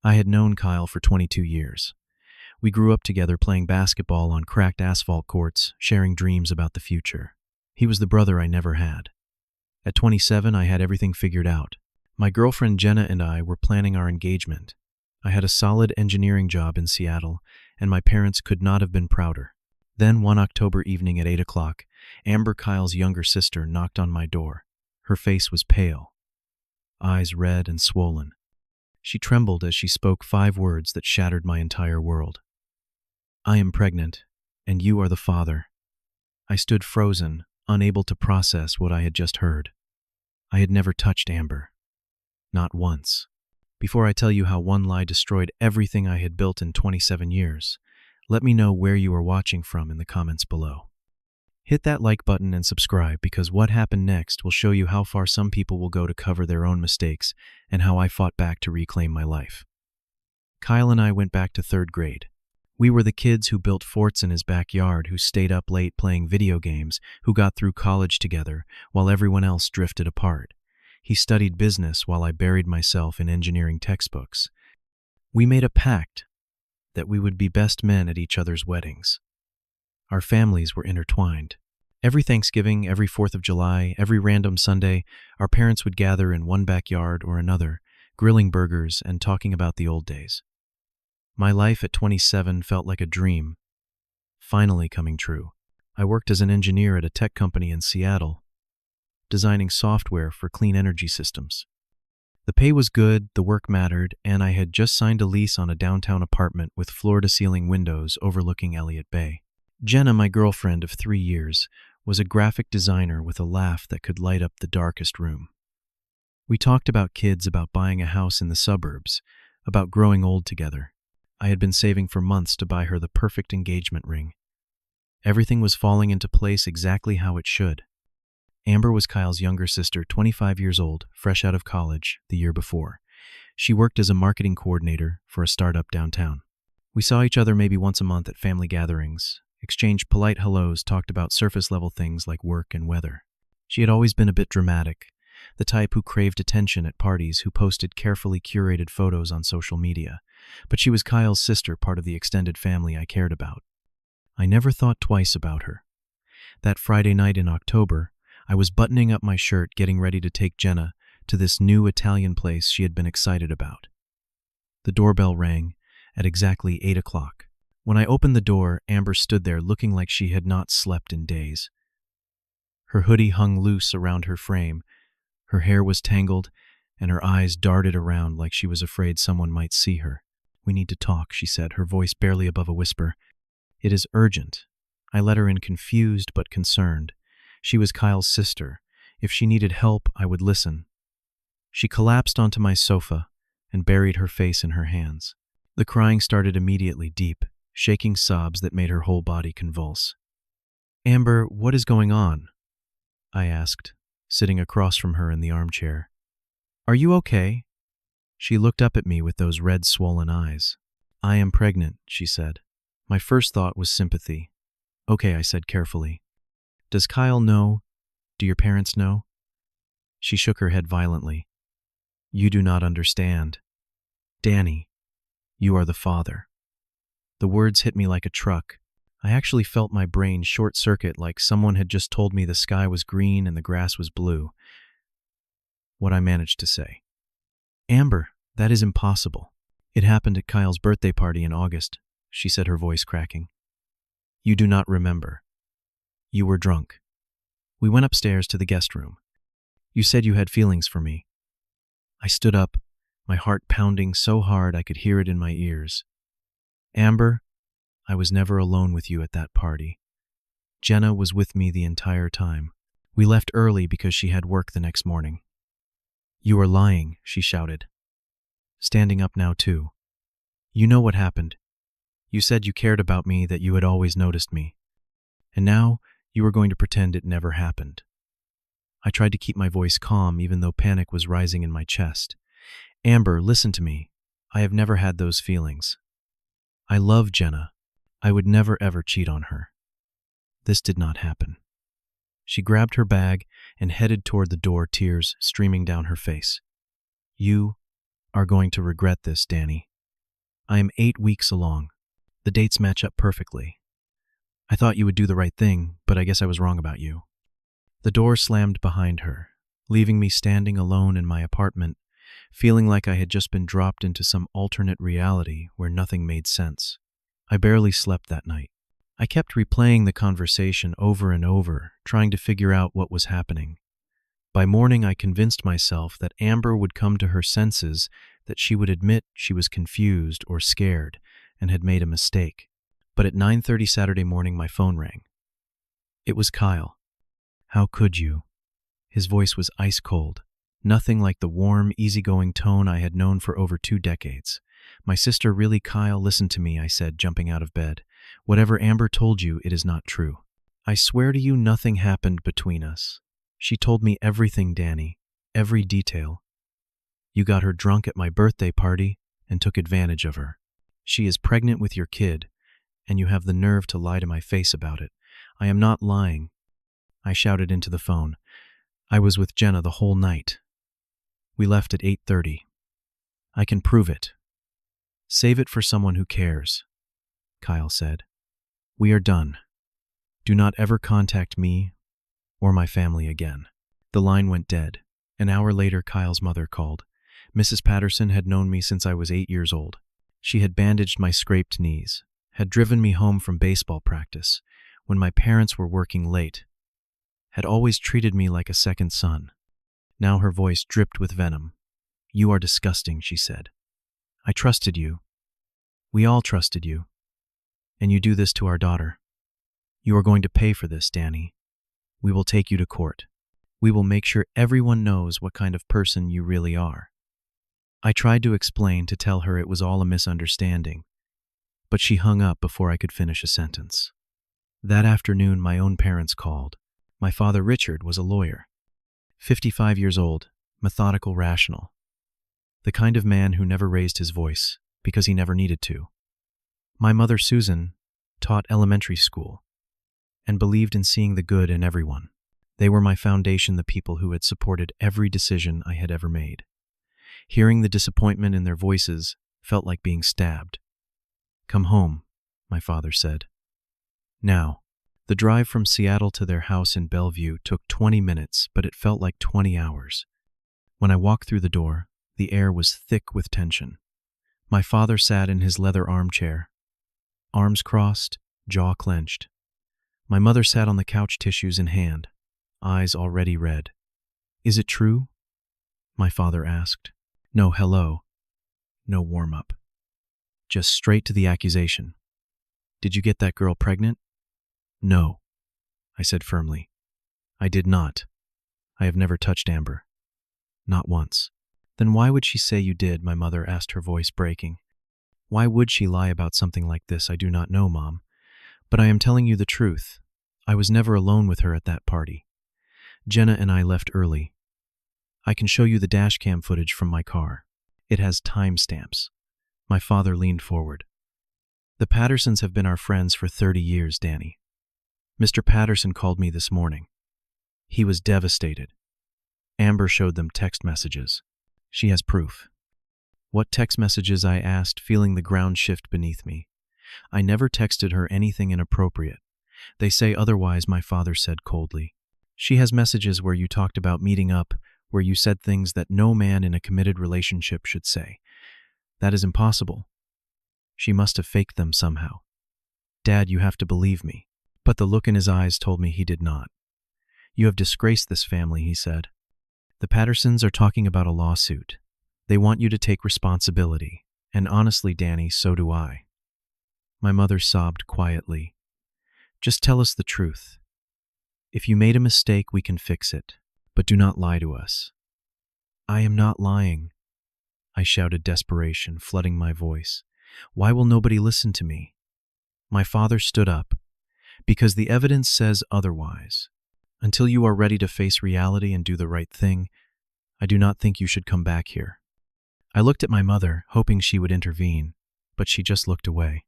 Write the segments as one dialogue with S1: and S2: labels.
S1: I had known Kyle for 22 years. We grew up together playing basketball on cracked asphalt courts, sharing dreams about the future. He was the brother I never had. At 27, I had everything figured out. My girlfriend Jenna and I were planning our engagement. I had a solid engineering job in Seattle, and my parents could not have been prouder. Then one October evening at 8 o'clock, Amber, Kyle's younger sister, knocked on my door. Her face was pale, eyes red and swollen. She trembled as she spoke 5 words that shattered my entire world. "I am pregnant, and you are the father." I stood frozen, unable to process what I had just heard. I had never touched Amber. Not once. Before I tell you how one lie destroyed everything I had built in 27 years, let me know where you are watching from in the comments below. Hit that like button and subscribe, because what happened next will show you how far some people will go to cover their own mistakes and how I fought back to reclaim my life. Kyle and I went back to 3rd grade. We were the kids who built forts in his backyard, who stayed up late playing video games, who got through college together while everyone else drifted apart. He studied business while I buried myself in engineering textbooks. We made a pact that we would be best men at each other's weddings. Our families were intertwined. Every Thanksgiving, every 4th of July, every random Sunday, our parents would gather in one backyard or another, grilling burgers and talking about the old days. My life at 27 felt like a dream, finally coming true. I worked as an engineer at a tech company in Seattle, designing software for clean energy systems. The pay was good, the work mattered, and I had just signed a lease on a downtown apartment with floor-to-ceiling windows overlooking Elliott Bay. Jenna, my girlfriend of 3 years, was a graphic designer with a laugh that could light up the darkest room. We talked about kids, about buying a house in the suburbs, about growing old together. I had been saving for months to buy her the perfect engagement ring. Everything was falling into place exactly how it should. Amber was Kyle's younger sister, 25 years old, fresh out of college the year before. She worked as a marketing coordinator for a startup downtown. We saw each other maybe once a month at family gatherings, exchanged polite hellos, talked about surface-level things like work and weather. She had always been a bit dramatic, the type who craved attention at parties, who posted carefully curated photos on social media. But she was Kyle's sister, part of the extended family I cared about. I never thought twice about her. That Friday night in October, I was buttoning up my shirt, getting ready to take Jenna to this new Italian place she had been excited about. The doorbell rang at exactly 8 o'clock. When I opened the door, Amber stood there looking like she had not slept in days. Her hoodie hung loose around her frame, her hair was tangled, and her eyes darted around like she was afraid someone might see her. "We need to talk," she said, her voice barely above a whisper. "It is urgent." I let her in, confused but concerned. She was Kyle's sister. If she needed help, I would listen. She collapsed onto my sofa and buried her face in her hands. The crying started immediately, deep, shaking sobs that made her whole body convulse. "Amber, what is going on?" I asked, sitting across from her in the armchair. "Are you okay?" She looked up at me with those red, swollen eyes. "I am pregnant," she said. My first thought was sympathy. "Okay," I said carefully. "Does Kyle know? Do your parents know?" She shook her head violently. "You do not understand. Danny, you are the father." The words hit me like a truck. I actually felt my brain short-circuit, like someone had just told me the sky was green and the grass was blue. What I managed to say: "Amber, that is impossible. It happened at Kyle's birthday party in August," she said, her voice cracking. "You do not remember. You were drunk. We went upstairs to the guest room. You said you had feelings for me." I stood up, my heart pounding so hard I could hear it in my ears. "Amber, I was never alone with you at that party. Jenna was with me the entire time. We left early because she had work the next morning." "You are lying," she shouted, standing up now too. "You know what happened. You said you cared about me, that you had always noticed me. And now you are going to pretend it never happened." I tried to keep my voice calm, even though panic was rising in my chest. "Amber, listen to me. I have never had those feelings. I love Jenna. I would never ever cheat on her. This did not happen." She grabbed her bag and headed toward the door, tears streaming down her face. "You are going to regret this, Danny." I am 8 weeks along. The dates match up perfectly. I thought you would do the right thing, but I guess I was wrong about you." The door slammed behind her, leaving me standing alone in my apartment, feeling like I had just been dropped into some alternate reality where nothing made sense. I barely slept that night. I kept replaying the conversation over and over, trying to figure out what was happening. By morning, I convinced myself that Amber would come to her senses, that she would admit she was confused or scared and had made a mistake. But at 9:30 Saturday morning, my phone rang. It was Kyle. "How could you?" His voice was ice cold, nothing like the warm, easygoing tone I had known for over 2 decades. "My sister, really, Kyle? Listen to me," I said, jumping out of bed. "Whatever Amber told you, it is not true. I swear to you nothing happened between us. She told me everything, Danny, every detail. You got her drunk at my birthday party and took advantage of her. She is pregnant with your kid, and you have the nerve to lie to my face about it. I am not lying." I shouted into the phone. "I was with Jenna the whole night. We left at 8:30. I can prove it." "Save it for someone who cares," Kyle said. "We are done. Do not ever contact me or my family again." The line went dead. An hour later, Kyle's mother called. Mrs. Patterson had known me since I was 8 years old. She had bandaged my scraped knees, had driven me home from baseball practice when my parents were working late, had always treated me like a second son. Now her voice dripped with venom. "You are disgusting," she said. "I trusted you. We all trusted you. And you do this to our daughter. You are going to pay for this, Danny. We will take you to court. We will make sure everyone knows what kind of person you really are." I tried to explain, to tell her it was all a misunderstanding, but she hung up before I could finish a sentence. That afternoon, my own parents called. My father, Richard, was a lawyer. 55 years old, methodical, rational. The kind of man who never raised his voice because he never needed to. My mother, Susan, taught elementary school and believed in seeing the good in everyone. They were my foundation, the people who had supported every decision I had ever made. Hearing the disappointment in their voices felt like being stabbed. "Come home," my father said. Now, the drive from Seattle to their house in Bellevue took 20 minutes, but it felt like 20 hours. When I walked through the door, the air was thick with tension. My father sat in his leather armchair, arms crossed, jaw clenched. My mother sat on the couch, tissues in hand, eyes already red. "Is it true?" my father asked. No hello, no warm-up. Just straight to the accusation. "Did you get that girl pregnant?" "No," I said firmly. "I did not. I have never touched Amber. Not once." "Then why would she say you did?" my mother asked, her voice breaking. "Why would she lie about something like this? I do not know, Mom. But I am telling you the truth. I was never alone with her at that party. Jenna and I left early. I can show you the dash cam footage from my car. It has timestamps." My father leaned forward. "The Pattersons have been our friends for 30 years, Danny. Mr. Patterson called me this morning. He was devastated. Amber showed them text messages. She has proof." "What text messages?" I asked, feeling the ground shift beneath me. "I never texted her anything inappropriate. They say otherwise," my father said coldly. "She has messages where you talked about meeting up, where you said things that no man in a committed relationship should say. That is impossible. She must have faked them somehow. Dad, you have to believe me." But the look in his eyes told me he did not. "You have disgraced this family," he said. "The Pattersons are talking about a lawsuit. They want you to take responsibility. And honestly, Danny, so do I." My mother sobbed quietly. "Just tell us the truth. If you made a mistake, we can fix it. But do not lie to us." "I am not lying," I shouted, desperation flooding my voice. "Why will nobody listen to me?" My father stood up. "Because the evidence says otherwise. Until you are ready to face reality and do the right thing, I do not think you should come back here." I looked at my mother, hoping she would intervene, but she just looked away.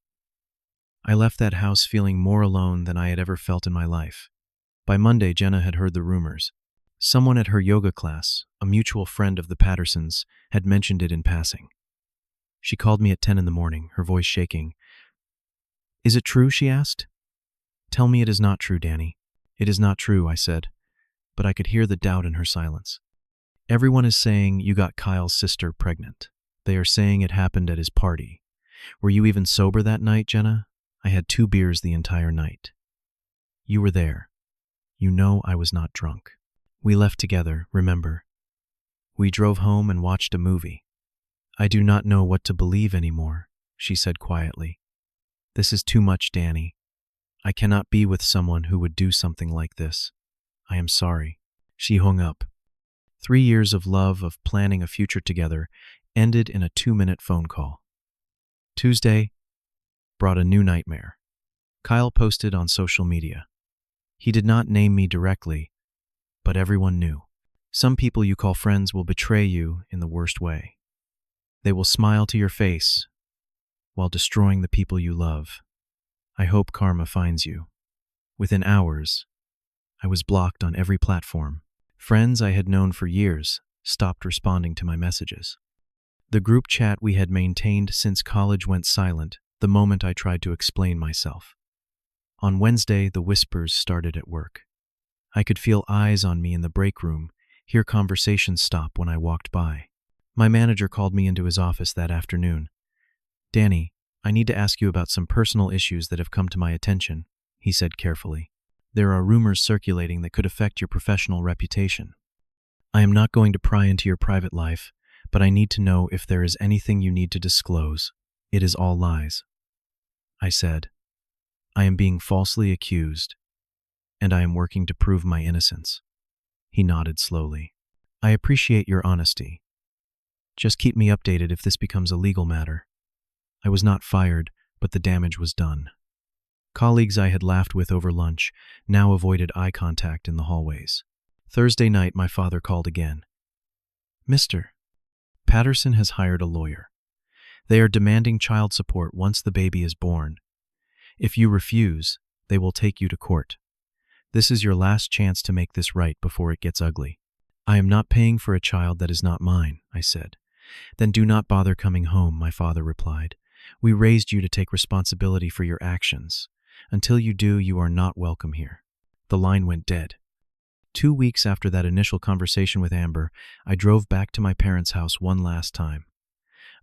S1: I left that house feeling more alone than I had ever felt in my life. By Monday, Jenna had heard the rumors. Someone at her yoga class, a mutual friend of the Pattersons, had mentioned it in passing. She called me at 10 in the morning, her voice shaking. "Is it true?" she asked. "Tell me it is not true, Danny." "It is not true," I said, but I could hear the doubt in her silence. "Everyone is saying you got Kyle's sister pregnant. They are saying it happened at his party. Were you even sober that night, Jenna?" "I had 2 beers the entire night." "You were there. You know I was not drunk. We left together, remember? We drove home and watched a movie." "I do not know what to believe anymore," she said quietly. "This is too much, Danny. I cannot be with someone who would do something like this. I am sorry." She hung up. 3 years of love, of planning a future together, ended in a 2-minute phone call. Tuesday brought a new nightmare. Kyle posted on social media. He did not name me directly, but everyone knew. Some people you call friends will betray you in the worst way. They will smile to your face while destroying the people you love. I hope karma finds you. Within hours, I was blocked on every platform. Friends I had known for years stopped responding to my messages. The group chat we had maintained since college went silent the moment I tried to explain myself. On Wednesday, the whispers started at work. I could feel eyes on me in the break room, hear conversations stop when I walked by. My manager called me into his office that afternoon. "Danny, I need to ask you about some personal issues that have come to my attention," he said carefully. "There are rumors circulating that could affect your professional reputation. I am not going to pry into your private life, but I need to know if there is anything you need to disclose. It is all lies." I said, "I am being falsely accused, and I am working to prove my innocence." He nodded slowly. "I appreciate your honesty. Just keep me updated if this becomes a legal matter." I was not fired, but the damage was done. Colleagues I had laughed with over lunch now avoided eye contact in the hallways. Thursday night, my father called again. "Mr. Patterson has hired a lawyer. They are demanding child support once the baby is born. If you refuse, they will take you to court. This is your last chance to make this right before it gets ugly." "I am not paying for a child that is not mine," I said. "Then do not bother coming home," my father replied. "We raised you to take responsibility for your actions. Until you do, you are not welcome here." The line went dead. 2 weeks after that initial conversation with Amber, I drove back to my parents' house one last time.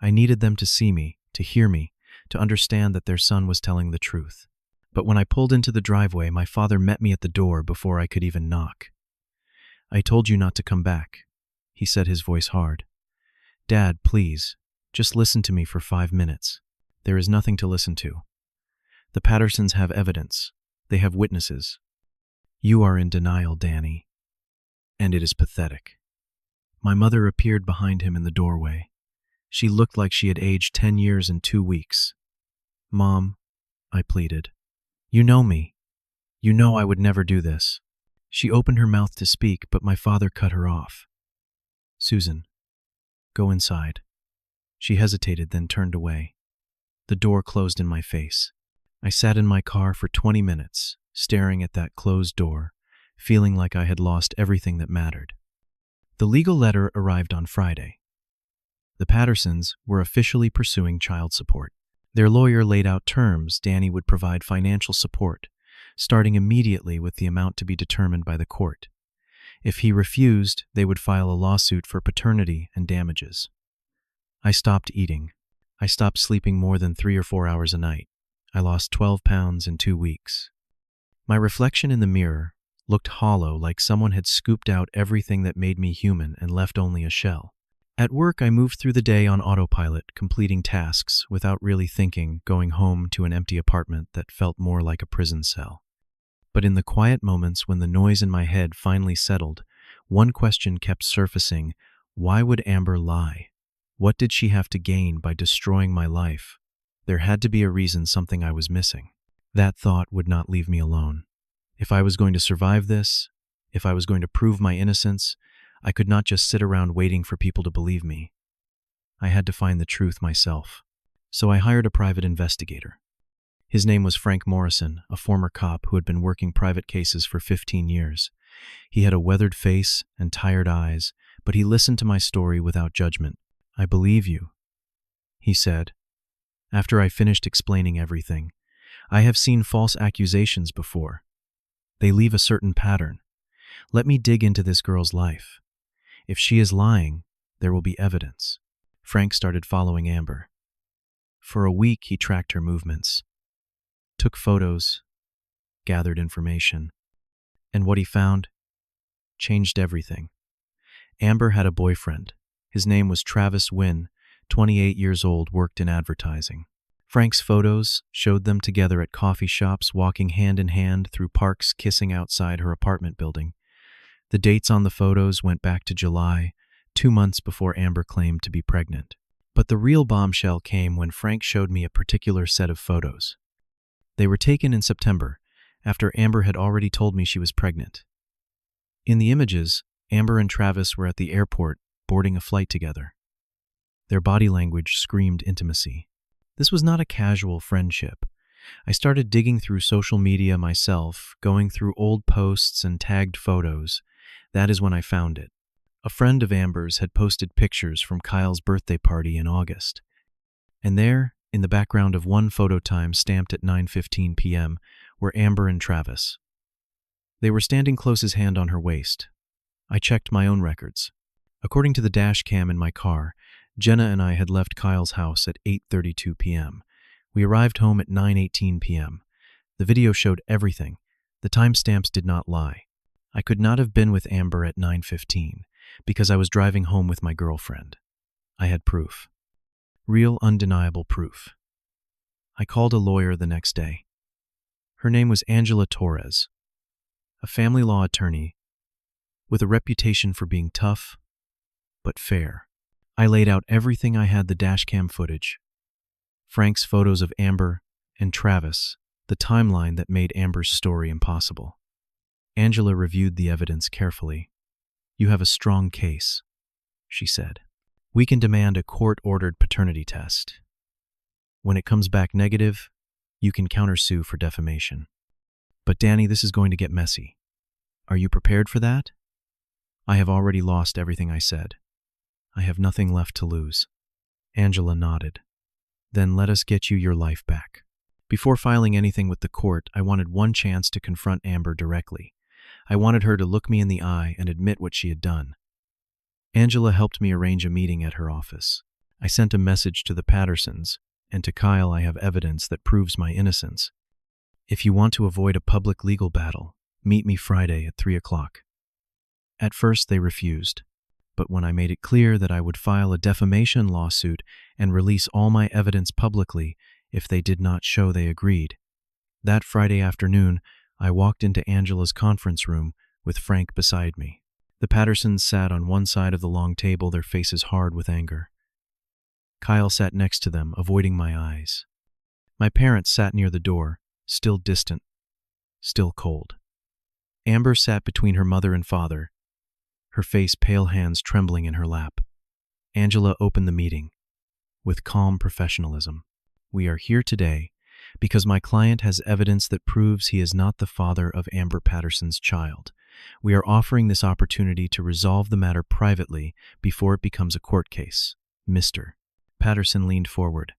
S1: I needed them to see me, to hear me, to understand that their son was telling the truth. But when I pulled into the driveway, my father met me at the door before I could even knock. "I told you not to come back," he said, his voice hard. "Dad, please, just listen to me for 5 minutes. There is nothing to listen to. The Pattersons have evidence. They have witnesses. You are in denial, Danny, and it is pathetic." My mother appeared behind him in the doorway. She looked like she had aged 10 years in 2 weeks. "Mom," I pleaded, "you know me. You know I would never do this." She opened her mouth to speak, but my father cut her off. "Susan, go inside." She hesitated, then turned away. The door closed in my face. I sat in my car for 20 minutes, staring at that closed door, feeling like I had lost everything that mattered. The legal letter arrived on Friday. The Pattersons were officially pursuing child support. Their lawyer laid out terms. Danny would provide financial support, starting immediately with the amount to be determined by the court. If he refused, they would file a lawsuit for paternity and damages. I stopped eating. I stopped sleeping more than 3 or 4 hours a night. I lost 12 pounds in 2 weeks. My reflection in the mirror looked hollow, like someone had scooped out everything that made me human and left only a shell. At work, I moved through the day on autopilot, completing tasks without really thinking, going home to an empty apartment that felt more like a prison cell. But in the quiet moments when the noise in my head finally settled, one question kept surfacing: why would Amber lie? What did she have to gain by destroying my life? There had to be a reason, something I was missing. That thought would not leave me alone. If I was going to survive this, if I was going to prove my innocence, I could not just sit around waiting for people to believe me. I had to find the truth myself. So I hired a private investigator. His name was Frank Morrison, a former cop who had been working private cases for 15 years. He had a weathered face and tired eyes, but he listened to my story without judgment. "I believe you," he said, after I finished explaining everything. I have seen false accusations before. They leave a certain pattern. Let me dig into this girl's life. If she is lying, there will be evidence. Frank started following Amber. For a week, he tracked her movements, took photos, gathered information, and what he found changed everything. Amber had a boyfriend. His name was Travis Wynn, 28 years old, worked in advertising. Frank's photos showed them together at coffee shops, walking hand in hand through parks, kissing outside her apartment building. The dates on the photos went back to July, 2 months before Amber claimed to be pregnant. But the real bombshell came when Frank showed me a particular set of photos. They were taken in September, after Amber had already told me she was pregnant. In the images, Amber and Travis were at the airport, boarding a flight together. Their body language screamed intimacy. This was not a casual friendship. I started digging through social media myself, going through old posts and tagged photos. That is when I found it. A friend of Amber's had posted pictures from Kyle's birthday party in August. And there, in the background of one photo time stamped at 9:15 p.m., were Amber and Travis. They were standing close as hand on her waist. I checked my own records. According to the dash cam in my car, Jenna and I had left Kyle's house at 8:32 p.m. We arrived home at 9:18 p.m. The video showed everything. The timestamps did not lie. I could not have been with Amber at 9:15 because I was driving home with my girlfriend. I had proof. Real, undeniable proof. I called a lawyer the next day. Her name was Angela Torres, a family law attorney with a reputation for being tough but fair. I laid out everything. I had the dashcam footage, Frank's photos of Amber and Travis, the timeline that made Amber's story impossible. Angela reviewed the evidence carefully. "You have a strong case," she said. "We can demand a court-ordered paternity test. When it comes back negative, you can countersue for defamation. But Danny, this is going to get messy. Are you prepared for that?" "I have already lost everything," I said. "I have nothing left to lose." Angela nodded. "Then let us get you your life back." Before filing anything with the court, I wanted one chance to confront Amber directly. I wanted her to look me in the eye and admit what she had done. Angela helped me arrange a meeting at her office. I sent a message to the Pattersons, and to Kyle, "I have evidence that proves my innocence. If you want to avoid a public legal battle, meet me Friday at 3 o'clock. At first they refused, but when I made it clear that I would file a defamation lawsuit and release all my evidence publicly if they did not show, they agreed. That Friday afternoon, I walked into Angela's conference room with Frank beside me. The Pattersons sat on one side of the long table, their faces hard with anger. Kyle sat next to them, avoiding my eyes. My parents sat near the door, still distant, still cold. Amber sat between her mother and father, her face pale, hands trembling in her lap. Angela opened the meeting with calm professionalism. "We are here today because my client has evidence that proves he is not the father of Amber Patterson's child. We are offering this opportunity to resolve the matter privately before it becomes a court case. Mr. Patterson leaned forward.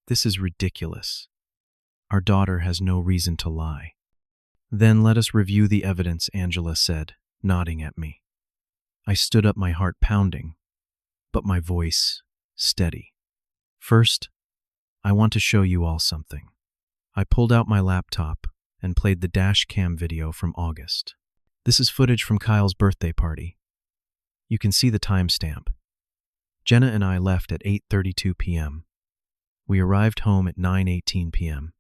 S1: "This is ridiculous. Our daughter has no reason to lie." "Then let us review the evidence," Angela said, nodding at me. I stood up, my heart pounding, but my voice steady. "First, I want to show you all something." I pulled out my laptop and played the dash cam video from August. This is footage from Kyle's birthday party. You can see the timestamp. Jenna and I left at 8:32 p.m. We arrived home at 9:18 p.m.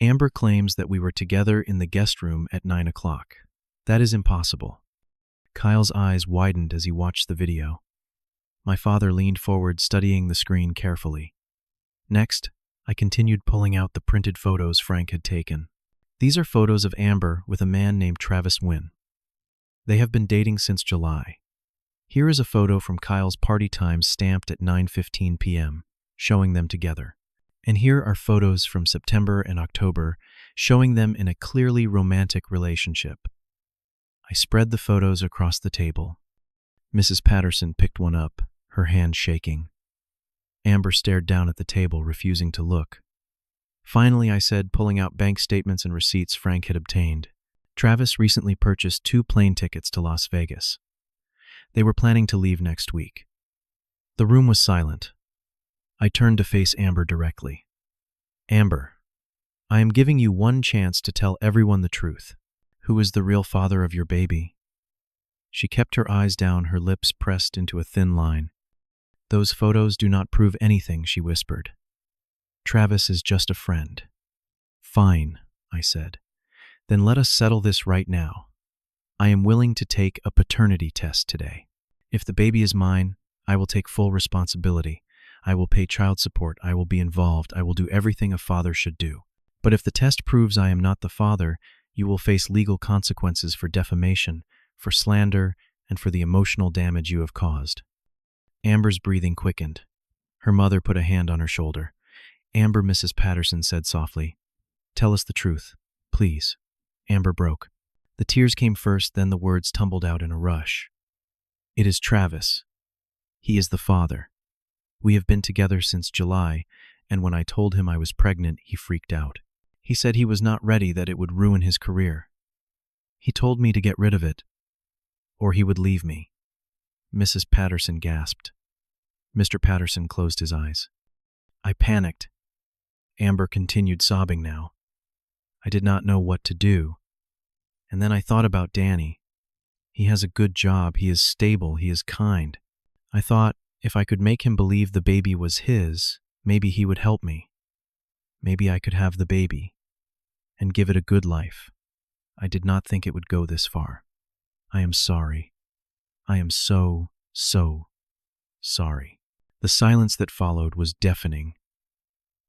S1: Amber claims that we were together in the guest room at 9 o'clock. That is impossible. Kyle's eyes widened as he watched the video. My father leaned forward, studying the screen carefully. Next, I continued pulling out the printed photos Frank had taken. These are photos of Amber with a man named Travis Wynn. They have been dating since July. Here is a photo from Kyle's party time stamped at 9:15 p.m., showing them together. And here are photos from September and October, showing them in a clearly romantic relationship. I spread the photos across the table. Mrs. Patterson picked one up, her hand shaking. Amber stared down at the table, refusing to look. Finally, I said, pulling out bank statements and receipts Frank had obtained. Travis recently purchased 2 plane tickets to Las Vegas. They were planning to leave next week. The room was silent. I turned to face Amber directly. Amber, I am giving you one chance to tell everyone the truth. Who is the real father of your baby? She kept her eyes down, her lips pressed into a thin line. Those photos do not prove anything, she whispered. Travis is just a friend. Fine, I said. Then let us settle this right now. I am willing to take a paternity test today. If the baby is mine, I will take full responsibility. I will pay child support. I will be involved. I will do everything a father should do. But if the test proves I am not the father, you will face legal consequences for defamation, for slander, and for the emotional damage you have caused. Amber's breathing quickened. Her mother put a hand on her shoulder. Amber, Mrs. Patterson said softly, "Tell us the truth, please." Amber broke. The tears came first, then the words tumbled out in a rush. It is Travis. He is the father. We have been together since July, and when I told him I was pregnant, he freaked out. He said he was not ready, that it would ruin his career. He told me to get rid of it, or he would leave me. Mrs. Patterson gasped. Mr. Patterson closed his eyes. I panicked. Amber continued sobbing now. I did not know what to do. And then I thought about Danny. He has a good job, he is stable, he is kind. I thought if I could make him believe the baby was his, maybe he would help me. Maybe I could have the baby and give it a good life. I did not think it would go this far. I am sorry. I am so sorry. The silence that followed was deafening.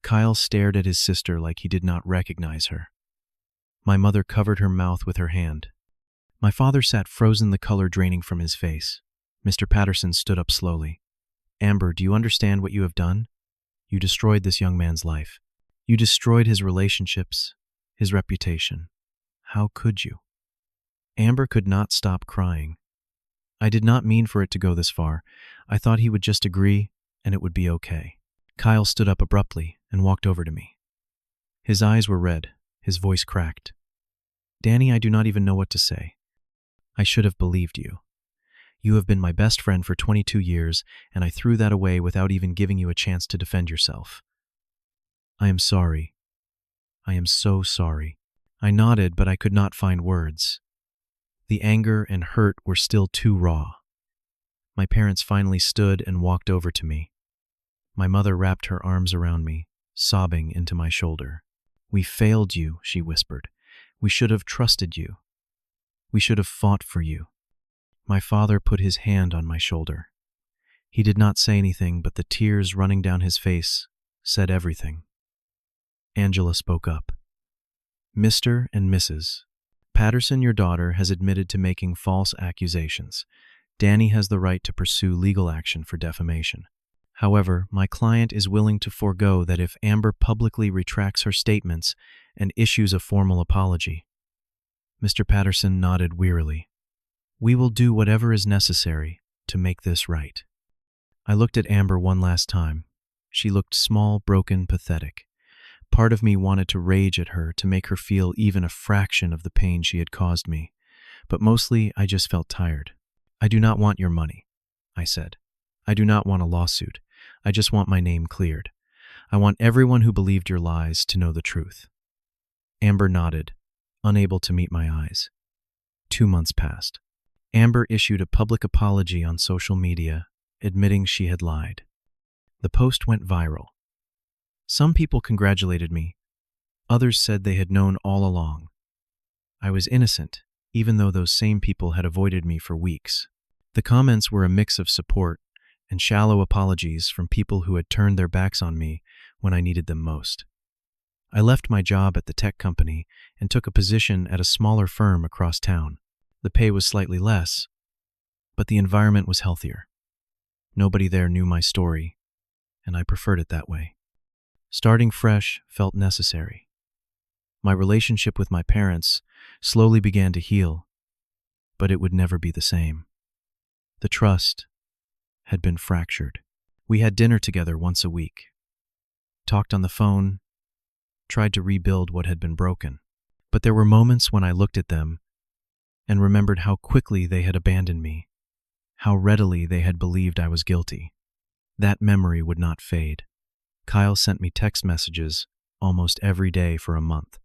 S1: Kyle stared at his sister like he did not recognize her. My mother covered her mouth with her hand. My father sat frozen, the color draining from his face. Mr. Patterson stood up slowly. Amber, do you understand what you have done? You destroyed this young man's life. You destroyed his relationships, his reputation. How could you? Amber could not stop crying. I did not mean for it to go this far. I thought he would just agree and it would be okay. Kyle stood up abruptly and walked over to me. His eyes were red, his voice cracked. Danny, I do not even know what to say. I should have believed you. You have been my best friend for 22 years, and I threw that away without even giving you a chance to defend yourself. I am sorry. I am so sorry. I nodded, but I could not find words. The anger and hurt were still too raw. My parents finally stood and walked over to me. My mother wrapped her arms around me, sobbing into my shoulder. We failed you, she whispered. We should have trusted you. We should have fought for you. My father put his hand on my shoulder. He did not say anything, but the tears running down his face said everything. Angela spoke up. Mr. and Mrs. Patterson, your daughter, has admitted to making false accusations. Danny has the right to pursue legal action for defamation. However, my client is willing to forego that if Amber publicly retracts her statements and issues a formal apology. Mr. Patterson nodded wearily. We will do whatever is necessary to make this right. I looked at Amber one last time. She looked small, broken, pathetic. Part of me wanted to rage at her, to make her feel even a fraction of the pain she had caused me. But mostly, I just felt tired. I do not want your money, I said. I do not want a lawsuit. I just want my name cleared. I want everyone who believed your lies to know the truth. Amber nodded, unable to meet my eyes. 2 months passed. Amber issued a public apology on social media, admitting she had lied. The post went viral. Some people congratulated me. Others said they had known all along. I was innocent, even though those same people had avoided me for weeks. The comments were a mix of support and shallow apologies from people who had turned their backs on me when I needed them most. I left my job at the tech company and took a position at a smaller firm across town. The pay was slightly less, but the environment was healthier. Nobody there knew my story, and I preferred it that way. Starting fresh felt necessary. My relationship with my parents slowly began to heal, but it would never be the same. The trust had been fractured. We had dinner together once a week, talked on the phone, tried to rebuild what had been broken. But there were moments when I looked at them and remembered how quickly they had abandoned me, how readily they had believed I was guilty. That memory would not fade. Kyle sent me text messages almost every day for a month.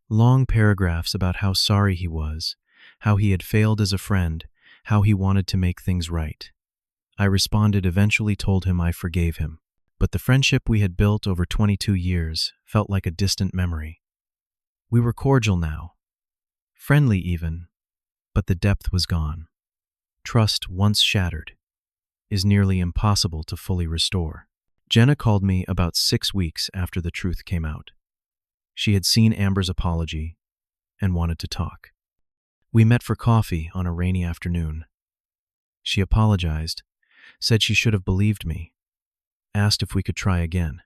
S1: Long paragraphs about how sorry he was, how he had failed as a friend, how he wanted to make things right. I responded, eventually told him I forgave him. But the friendship we had built over 22 years felt like a distant memory. We were cordial now, friendly even, but the depth was gone. Trust, once shattered, is nearly impossible to fully restore. Jenna called me about 6 weeks after the truth came out. She had seen Amber's apology and wanted to talk. We met for coffee on a rainy afternoon. She apologized, said she should have believed me, asked if we could try again.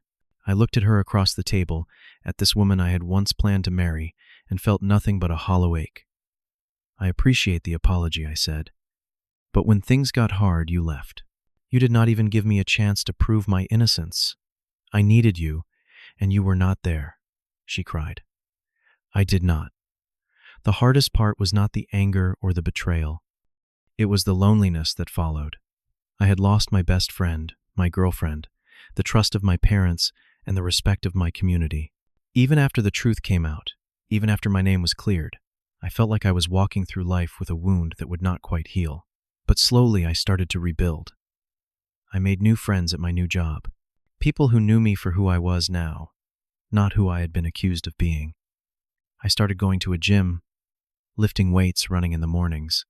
S1: I looked at her across the table, at this woman I had once planned to marry, and felt nothing but a hollow ache. I appreciate the apology, I said. But when things got hard, you left. You did not even give me a chance to prove my innocence. I needed you, and you were not there, she cried. I did not. The hardest part was not the anger or the betrayal. It was the loneliness that followed. I had lost my best friend, my girlfriend, the trust of my parents, and the respect of my community. Even after the truth came out, even after my name was cleared, I felt like I was walking through life with a wound that would not quite heal. But slowly I started to rebuild. I made new friends at my new job, people who knew me for who I was now, not who I had been accused of being. I started going to a gym, lifting weights, running in the mornings.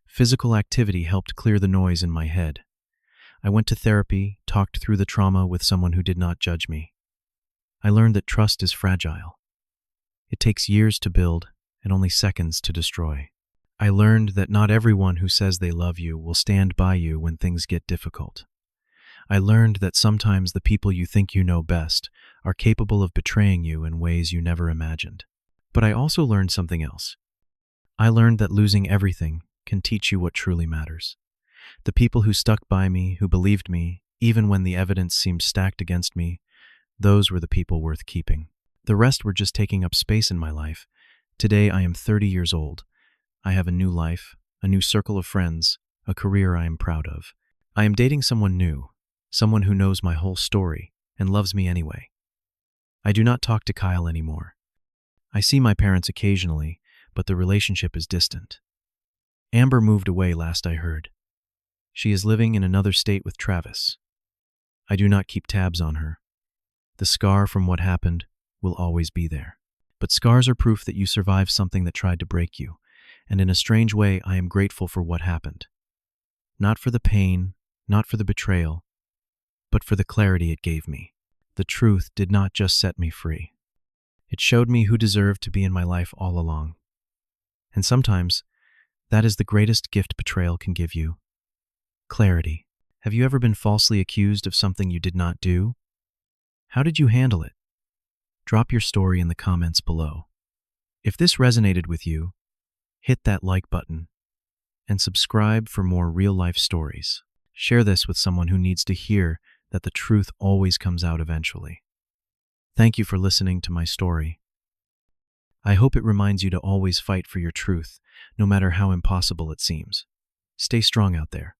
S1: Physical activity helped clear the noise in my head. I went to therapy, talked through the trauma with someone who did not judge me. I learned that trust is fragile. It takes years to build and only seconds to destroy. I learned that not everyone who says they love you will stand by you when things get difficult. I learned that sometimes the people you think you know best are capable of betraying you in ways you never imagined. But I also learned something else. I learned that losing everything can teach you what truly matters. The people who stuck by me, who believed me, even when the evidence seemed stacked against me, those were the people worth keeping. The rest were just taking up space in my life. Today I am 30 years old. I have a new life, a new circle of friends, a career I am proud of. I am dating someone new, someone who knows my whole story and loves me anyway. I do not talk to Kyle anymore. I see my parents occasionally, but the relationship is distant. Amber moved away last I heard. She is living in another state with Travis. I do not keep tabs on her. The scar from what happened will always be there. But scars are proof that you survived something that tried to break you. And in a strange way, I am grateful for what happened. Not for the pain, not for the betrayal, but for the clarity it gave me. The truth did not just set me free. It showed me who deserved to be in my life all along. And sometimes, that is the greatest gift betrayal can give you. Clarity. Have you ever been falsely accused of something you did not do? How did you handle it? Drop your story in the comments below. If this resonated with you, hit that like button and subscribe for more real-life stories. Share this with someone who needs to hear that the truth always comes out eventually. Thank you for listening to my story. I hope it reminds you to always fight for your truth, no matter how impossible it seems. Stay strong out there.